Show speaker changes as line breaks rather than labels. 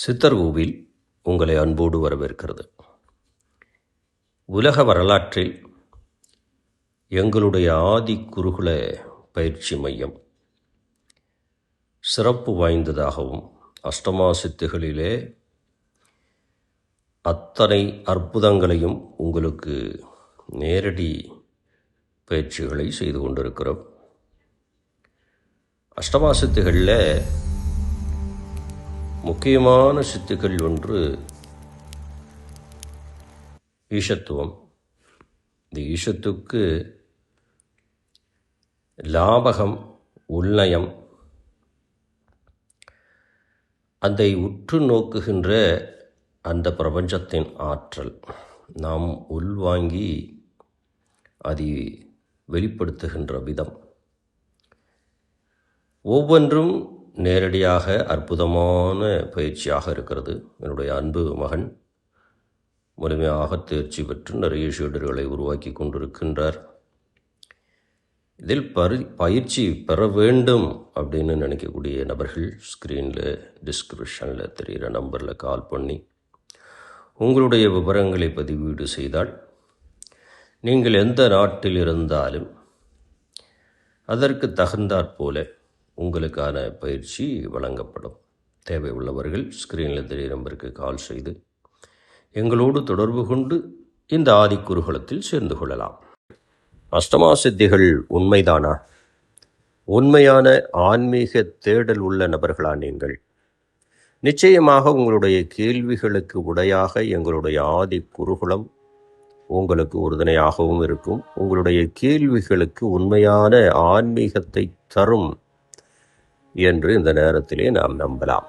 சித்தர்கோவில் உங்களை அன்போடு வரவேற்கிறது. உலக வரலாற்றில் எங்களுடைய ஆதி குருகுல பயிற்சி மையம் சிறப்பு வாய்ந்ததாகவும் அஷ்டமா சித்துகளிலே அத்தனை அற்புதங்களையும் உங்களுக்கு நேரடி பயிற்சிகளை செய்து கொண்டிருக்கிறோம். அஷ்டமா சித்துகளில் முக்கியமான சித்துக்கள் ஒன்று ஈஷத்துவம். இந்த ஈஷத்துக்கு லாபகம், உள்நயம், அதை உற்று நோக்குகின்ற அந்த பிரபஞ்சத்தின் ஆற்றல் நாம் உள்வாங்கி அதை வெளிப்படுத்துகின்ற விதம் ஒவ்வொன்றும் நேரடியாக அற்புதமான பயிற்சியாக இருக்கிறது. என்னுடைய அன்பு மகன் முழுமையாக தேர்ச்சி பெற்று நிறைய ஷீடர்களை உருவாக்கி கொண்டிருக்கின்றார். இதில் பயிற்சி பெற வேண்டும் அப்படின்னு நினைக்கக்கூடிய நபர்கள் ஸ்க்ரீனில் டிஸ்கிரிப்ஷனில் தெரிகிற நம்பரில் கால் பண்ணி உங்களுடைய விவரங்களை பதிவீடு செய்தால் நீங்கள் எந்த நாட்டில் இருந்தாலும் அதற்கு தகுந்தாற்போல உங்களுக்கான பயிற்சி வழங்கப்படும். தேவை உள்ளவர்கள் ஸ்க்ரீனில் தெரிய நம்பருக்கு கால் செய்து எங்களோடு தொடர்பு கொண்டு இந்த ஆதி குருகுலத்தில் சேர்ந்து கொள்ளலாம். அஷ்டமா சித்திகள் உண்மைதானா? உண்மையான ஆன்மீக தேடல் உள்ள நபர்களா நீங்கள்? நிச்சயமாக உங்களுடைய கேள்விகளுக்கு உடையாக எங்களுடைய ஆதி குருகுலம் உங்களுக்கு உறுதுணையாகவும் இருக்கும். உங்களுடைய கேள்விகளுக்கு உண்மையான ஆன்மீகத்தை தரும் என்று இந்த நேரத்திலே நாம் நம்பலாம்.